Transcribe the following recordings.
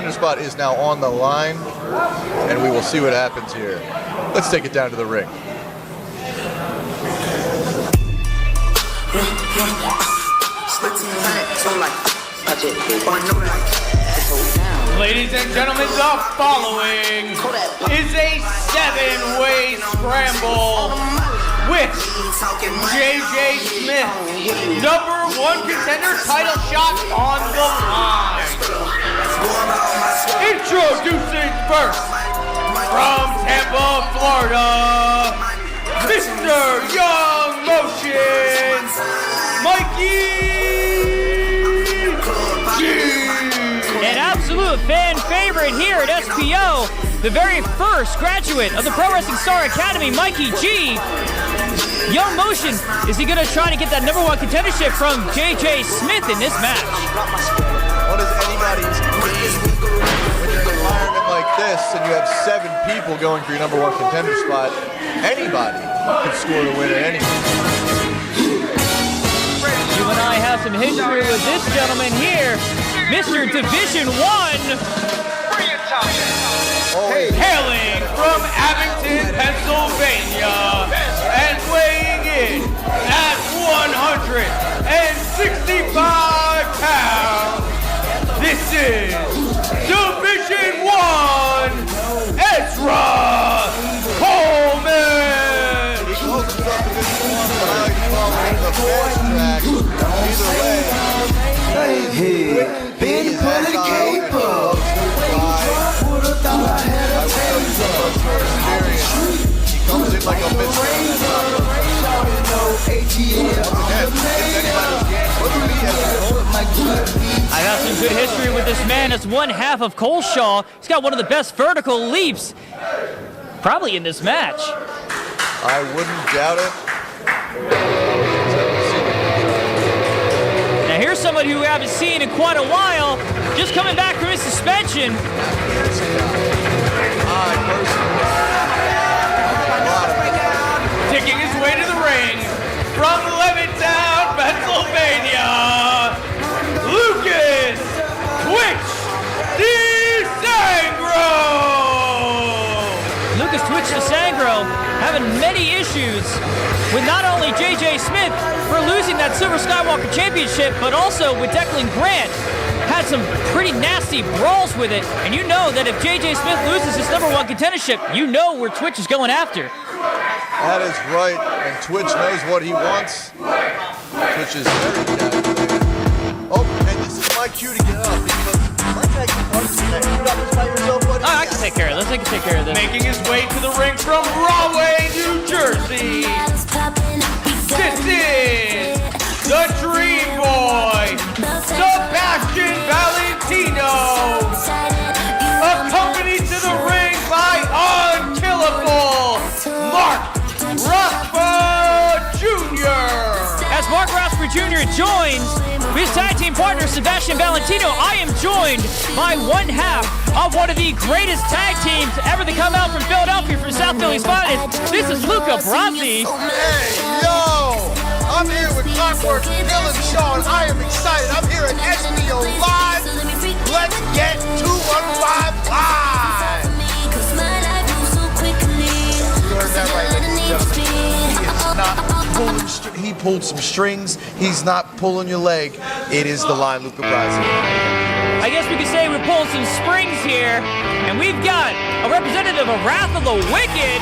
Spot is now on the line, and we will see what happens here. Let's take it down to the ring. Ladies and gentlemen, the following is a 7-way scramble with JJ Smith, #1 contender title shot on the line. Introducing first, from Tampa, Florida, Mr. Young Motion, Mikey. An absolute fan favorite here at SPO, the very first graduate of the Pro Wrestling Star Academy, Mikey G. Young Motion, is he gonna try to get that #1 contendership from JJ Smith in this match? What is anybody's when you're in an environment like this and you have 7 people going for your #1 contender spot, anybody could score the win at any time. You and I have some history with this gentleman here, Mr. Division I. Hailing from Abington, Pennsylvania, and weighing in at 165 pounds, this is Division I, Ezra Coleman. He calls himself Division I, but I like to call him the fast track. Either way, he is agile and he loves to fly. I will tell you from personal experience, he comes in like a missile. I have some good history with this man as one half of Coleshaw. He's got one of the best vertical leaps, probably in this match. I wouldn't doubt it. Now here's somebody who we haven't seen in quite a while, just coming back from his suspension. Taking his way to the ring from Levittown, Pennsylvania, Lucas Twitch Desangro. Lucas Twitch Desangro having many issues with not only JJ Smith for losing that Silver Skywalker Championship, but also with Declan Grant. Had some pretty nasty brawls with it, and you know that if JJ Smith loses his #1 contendership, you know where Twitch is going after. That is right, and Twitch knows what he wants. Twitch is very calculated. Oh, and this is my cue to get up because my tag team partner's next. You got this by yourself, buddy? Oh, I can take care of this. I can take care of this. Making his way to the ring from Rahway, New Jersey. This is the Dream Boy, Sebastian Valentino, accompanied to the ring by Unkillable Mark Rossford Jr. As Mark Rossford Jr. joins his tag team partner Sebastian Valentino, I am joined by one half of one of the greatest tag teams ever to come out from Philadelphia, from South Philly's finest. This is Luca Brasi. Hey, yo! I'm here with Clockwork, Bill and Sean. I am excited. I'm here at SPO Live. Let's get 215 live. You heard that right, ladies and gentlemen. He is not pulling. He pulled some strings. He's not pulling your leg. It is the line, Luca Brasi. I guess we could say we're pulling some springs here, and we've got a representative of Wrath of the Wicked.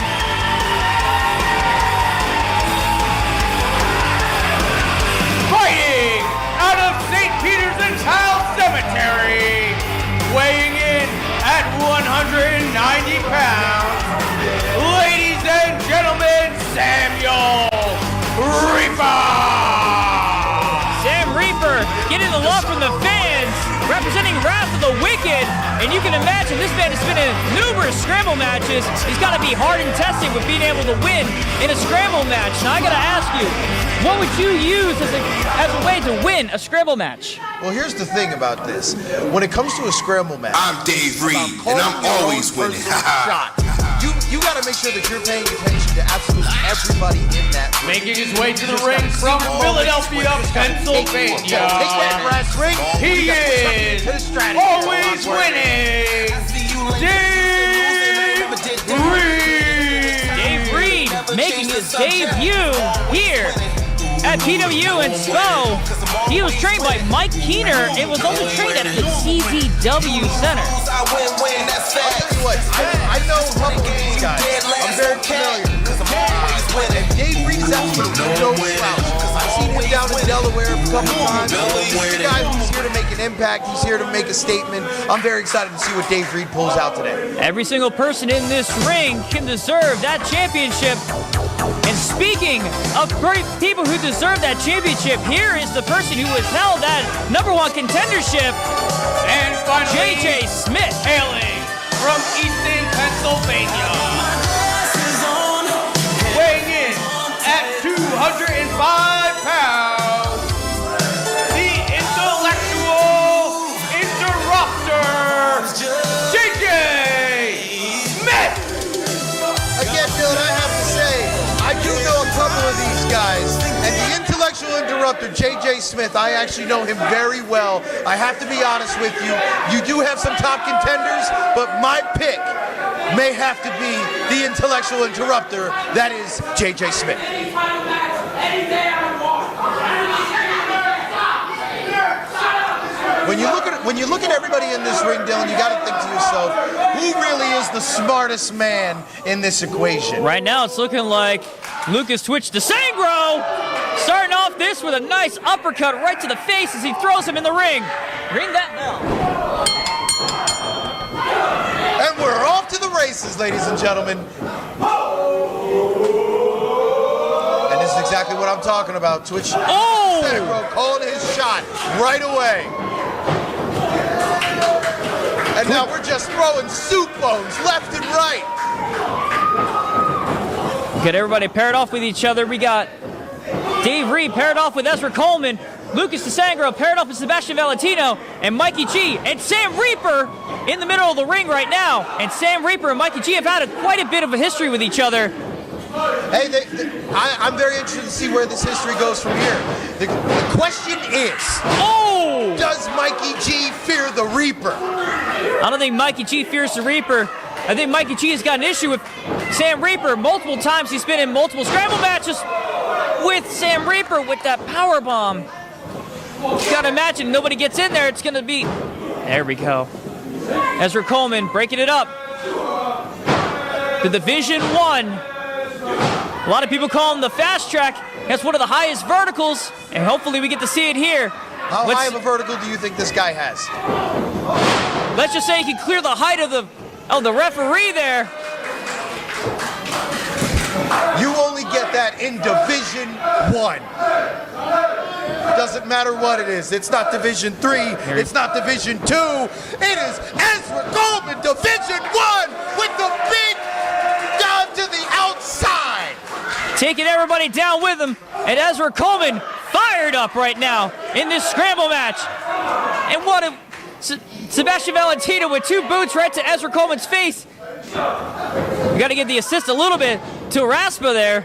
Fighting out of St. Peter's and Child Cemetery, weighing in at 190 pounds, ladies and gentlemen, Samuel Reaper! Sam Reaper getting the love from the fans, representing Wrath of the Wicked, and you can imagine this man has been in numerous scramble matches. He's got to be hard and tested with being able to win in a scramble match. Now I got to ask you, what would you use as a way to win a scramble match? Well, here's the thing about this. When it comes to a scramble match, I'm Dave Reed, and I'm always winning. shot. You you got to make sure that you're paying attention to absolutely everybody in that ring. Making his way to the ring from Philadelphia, Pennsylvania. Take that brass ring. He is always winning. Dave Reed. Dave Reed making his debut here at PW and SPO. He was trained by Mike Keener. It was only trained at the CZW Center. I'll tell you what, I know a couple of these guys. I'm very familiar. And Dave Reed's absolutely no slouch. I've seen him down in Delaware a couple times. He's the guy who's here to make an impact. He's here to make a statement. I'm very excited to see what Dave Reed pulls out today. Every single person in this ring can deserve that championship. And speaking of people who deserve that championship, here is the person who has held that #1 contendership, And finally, JJ Smith. hailing from Easton, Pennsylvania. Weighing in at 205 pounds, the intellectual interrupter, JJ Smith. Again, Dylan, I have to say, I do know a couple of these guys, and the intellectual interrupter, JJ Smith, I actually know him very well. I have to be honest with you. You do have some top contenders, but my pick may have to be the intellectual interrupter. That is JJ Smith. When you look at everybody in this ring, Dylan, you got to think to yourself, who really is the smartest man in this equation? Right now, it's looking like Lucas Twitch Desangro starting off this with a nice uppercut right to the face as he throws him in the ring. Ring that bell. And we're off to the races, ladies and gentlemen. And this is exactly what I'm talking about. Twitch Desangro calling his shot right away. And now we're just throwing soup bones left and right. Got everybody paired off with each other. We got Dave Reed paired off with Ezra Coleman, Lucas Desangro paired off with Sebastian Valentino, and Mikey G and Sam Reaper in the middle of the ring right now. And Sam Reaper and Mikey G have had quite a bit of a history with each other. Hey, I'm very interested to see where this history goes from here. The question is, does Mikey G fear the Reaper? I don't think Mikey G fears the Reaper. I think Mikey G has got an issue with Sam Reaper. Multiple times he's been in multiple scramble matches with Sam Reaper with that power bomb. You gotta imagine nobody gets in there. It's gonna be. There we go. Ezra Coleman breaking it up. The Division 1. A lot of people call him the fast track. That's one of the highest verticals, and hopefully we get to see it here. How high of a vertical do you think this guy has? Let's just say he can clear the height of the referee there. You only get that in Division 1. Doesn't matter what it is. It's not Division 3. It's not Division 2. It is Ezra Coleman, Division 1, with the big down to the outside. Taking everybody down with him. And Ezra Coleman fired up right now in this scramble match. And what a... Sebastian Valentino with 2 boots right to Ezra Coleman's face. We got to give the assist a little bit to Raspa there.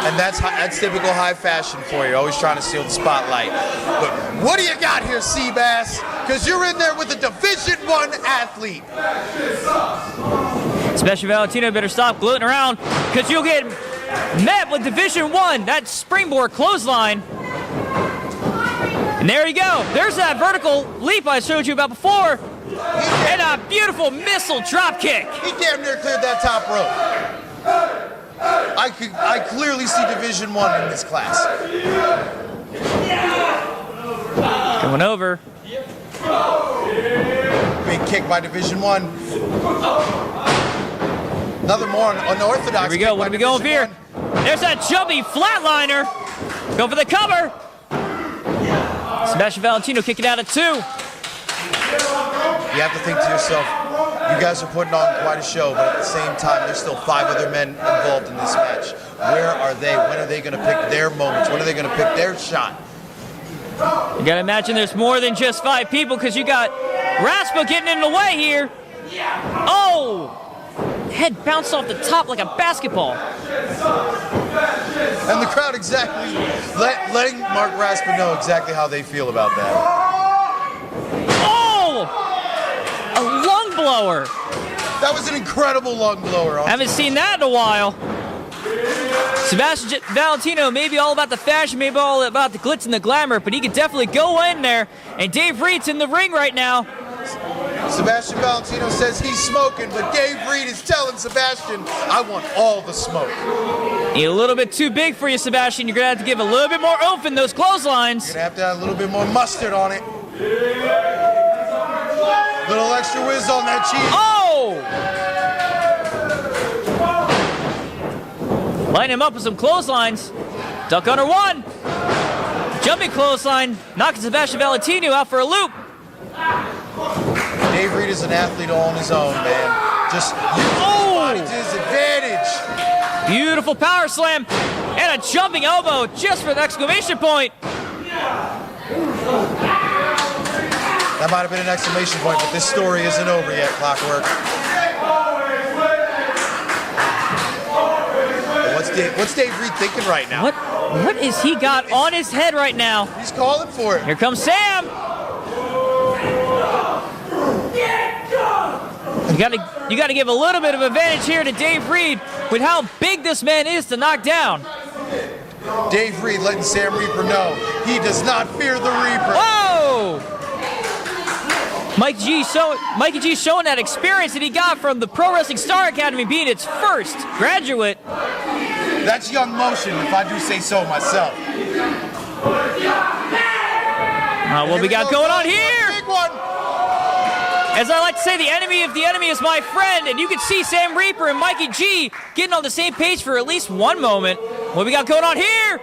And that's typical high fashion for you, always trying to steal the spotlight. But what do you got here, Seabass? Because you're in there with a Division 1 athlete. Sebastian Valentino better stop gloating around because you'll get met with Division 1, that springboard clothesline. And there you go. There's that vertical leap I showed you about before. And a beautiful missile drop kick. He damn near cleared that top rope. I clearly see Division 1 in this class. Going over. Big kick by Division 1. Another more unorthodox. Here we go. What are we going for here? There's that jumpy flatliner. Go for the cover. Sebastian Valentino kicking out at 2. You have to think to yourself, you guys are putting on quite a show, but at the same time, there's still 5 other men involved in this match. Where are they? When are they going to pick their moments? When are they going to pick their shot? You got to imagine there's more than just 5 people because you got Raspa getting in the way here. Oh! Head bounced off the top like a basketball. And the crowd exactly letting Mark Raspa know exactly how they feel about that. Oh! A lung blower. That was an incredible lung blower. Haven't seen that in a while. Sebastian Valentino may be all about the fashion, maybe all about the glitz and the glamour, but he could definitely go in there. And Dave Reed's in the ring right now. Sebastian Valentino says he's smoking, but Dave Reed is telling Sebastian, I want all the smoke. You're a little bit too big for you, Sebastian. You're going to have to give a little bit more oomph in those clotheslines. You're going to have to add a little bit more mustard on it. Little extra whiz on that cheese. Oh! Line him up with some clotheslines. Duck under one. Jumping clothesline, knocking Sebastian Valentino out for a loop. Dave Reed is an athlete all on his own, man. Just using his body to his advantage. Beautiful power slam and a jumping elbow just for the exclamation point. That might have been an exclamation point, but this story isn't over yet, Clockwork. What's Dave Reed thinking right now? What is he got on his head right now? He's calling for it. Here comes Sam. You got to give a little bit of advantage here to Dave Reed with how big this man is to knock down. Dave Reed letting Sam Reaper know he does not fear the Reaper. Whoa! Mikey G showing that experience that he got from the Pro Wrestling Star Academy, being its first graduate. That's young motion, if I do say so myself. What we got going on here? Big one. As I like to say, the enemy of the enemy is my friend, and you can see Sam Reaper and Mikey G getting on the same page for at least one moment. What we got going on here?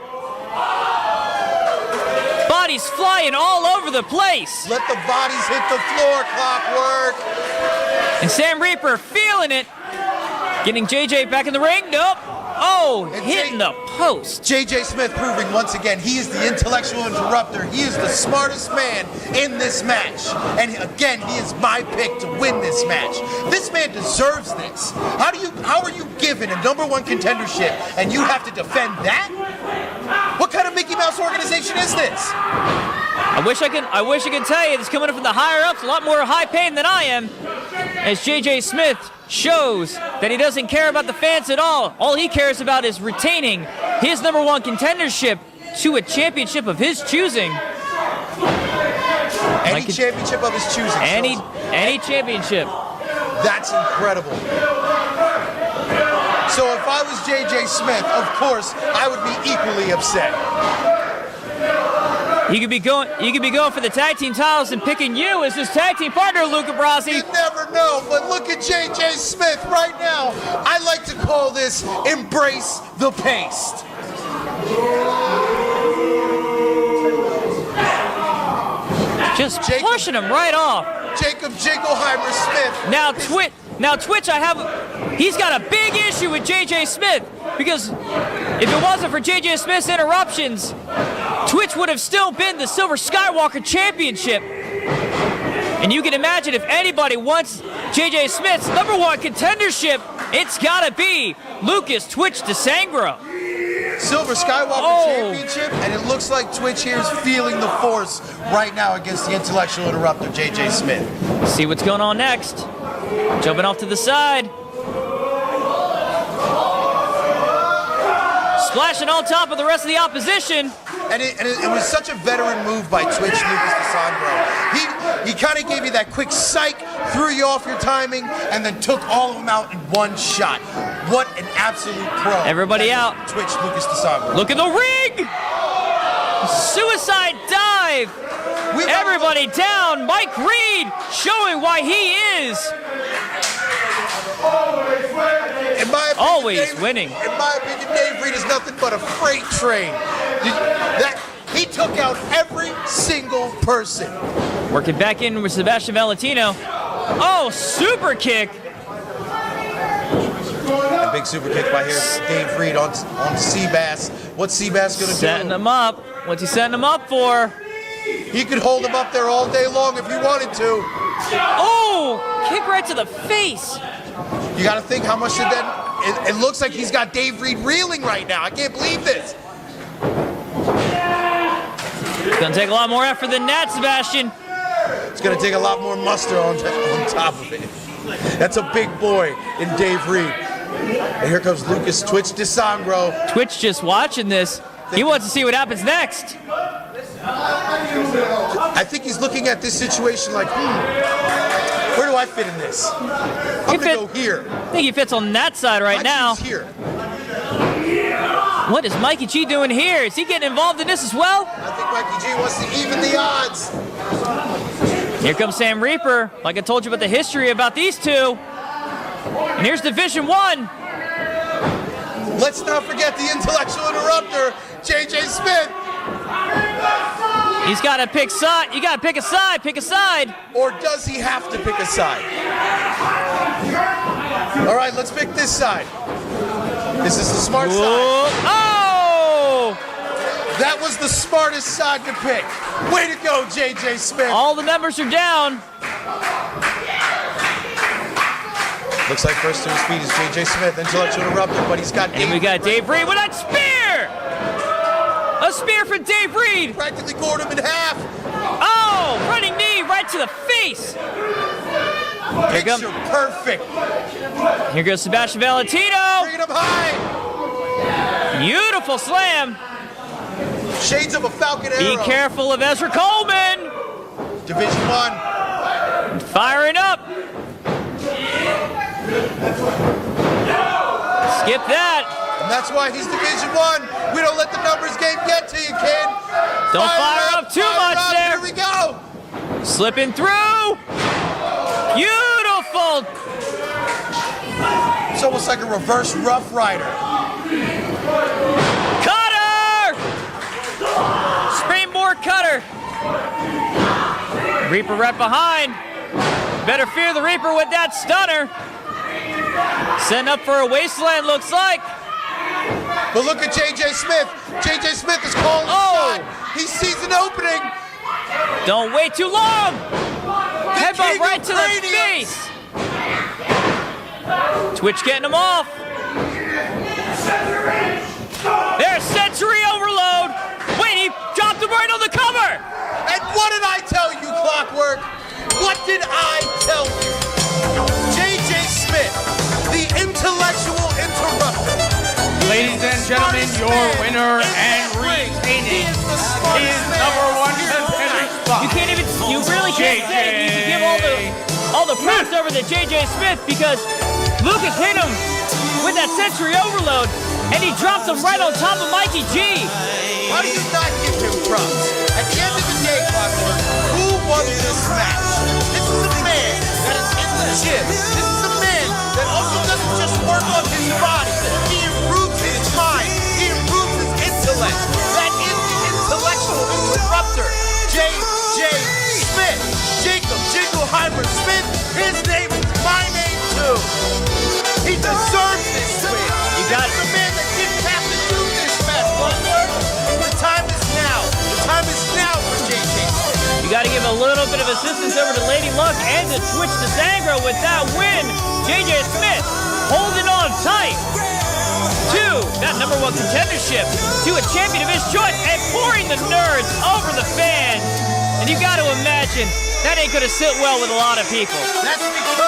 Bodies flying all over the place. Let the bodies hit the floor, Clockwork. And Sam Reaper feeling it. Getting JJ back in the ring. Nope. Oh, And hitting the post. JJ Smith proving once again he is the intellectual interrupter. He is the smartest man in this match. And again, he is my pick to win this match. This man deserves this. How are you given a #1 contendership and you have to defend that? What kind of Mickey Mouse organization is this? I wish I could tell you it's coming up from the higher ups, a lot more high paying than I am. As JJ Smith shows that he doesn't care about the fans at all. All he cares about is retaining his #1 contendership to a championship of his choosing. Any championship of his choosing. Any championship. That's incredible. So if I was JJ Smith, of course, I would be equally upset. You could be going for the tag team titles and picking you as his tag team partner, Luca Brasi. You never know, but look at JJ Smith right now. I like to call this embrace the paste. Just pushing him right off. Jacob Jingleheimer Smith. Now Twitch, he's got a big issue with JJ Smith, because if it wasn't for JJ Smith's interruptions, Twitch would have still been the Silver Skywalker Championship. And you can imagine if anybody wants JJ Smith's #1 contendership, it's gotta be Lucas Twitch Desangro. Silver Skywalker Championship, and it looks like Twitch here is feeling the force right now against the intellectual interrupter, JJ Smith. See what's going on next. Jumping off to the side. Splashing on top of the rest of the opposition. And it was such a veteran move by Twitch Lucas Desangro. He kind of gave you that quick psych, threw you off your timing, and then took all of them out in one shot. What an absolute pro. Everybody out. Twitch Lucas Desangro. Look at the ring! Suicide dive! Everybody down! Mike Reed showing why he is always winning. In my opinion, Dave Reed is nothing but a freight train. He took out every single person. Working back in with Sebastian Valentino. Oh, super kick. A big super kick by here, Dave Reed on Seabass. What's Seabass going to do? Setting him up. What's he setting him up for? He could hold him up there all day long if he wanted to. Oh, kick right to the face. You got to think how much did that. It looks like he's got Dave Reed reeling right now. I can't believe this. It's going to take a lot more effort than that, Sebastian. It's going to take a lot more muster on top of it. That's a big boy in Dave Reed. And here comes Lucas Twitch Desangro. Twitch just watching this. He wants to see what happens next. I think he's looking at this situation like, where do I fit in this? I'm going to go here. I think he fits on that side right now. Here. What is Mikey G doing here? Is he getting involved in this as well? I think Mikey G wants to even the odds. Here comes Sam Reaper. Like I told you about the history about these two. And here's Division 1. Let's not forget the intellectual interrupter, J.J. Smith. He's got to pick side. You got to pick a side. Pick a side. Or does he have to pick a side? All right, let's pick this side. This is the smart side. Oh! That was the smartest side to pick. Way to go, J.J. Smith. All the numbers are down. Looks like first to his feet is J.J. Smith, intellectual interrupter, but he's got Dave. And we got Dave Reed with that spear! A spear for Dave Reed! Practically gored him in half. Oh! Running knee right to the face! Picture perfect. Here goes Sebastian Valentino! Bring it up high. Beautiful slam! Shades of a Falcon Be arrow. careful of Ezra Coleman! Division 1. Firing up! Skip that! And that's why he's Division 1. We don't let the numbers game get to you, kid. Don't fire up too much there. Here we go. Slipping through! Beautiful! It's almost like a reverse Rough Rider. Cutter! Springboard cutter. Reaper right behind. Better fear the Reaper with that stunner. Setting up for a wasteland, looks like. But look at J.J. Smith. J.J. Smith is calling the shot. He sees an opening. Don't wait too long. Headbutt right to the face. Twitch getting him off. There's Sensory Overload. Wait, he dropped him right on the cover. And what did I tell you, Clockwork? What did I tell you? J.J. Smith, the intellectual interrupter. Ladies and gentlemen, your winner and retaining his #1 contender spot. You can't even, you really can't say you can give all the props over to J.J. Smith because Lucas hit him with that Sensory Overload and he dropped him right on top of Mikey G. How do you not give him props? At the end of the day, Clockwork, who won this match? This is a man that is in the gym. This is a man that also doesn't just work on his body. He improves his mind. He improves his intellect. That is the intellectual interrupter, J.J. Smith. Jacob Jingleheimer Smith. His name is my name too. He deserves this win. You got it. He's the man that didn't have to do this match, Clockwork. The time is now. The time is now for J.J. Smith. You got to give a little bit of assistance over to Lady Luck and to Twitch Desangro with that win. J.J. Smith holding on tight to that #1 contendership, to a champion of his choice, and pouring the nerds over the fans. And you got to imagine that ain't going to sit well with a lot of people. That's because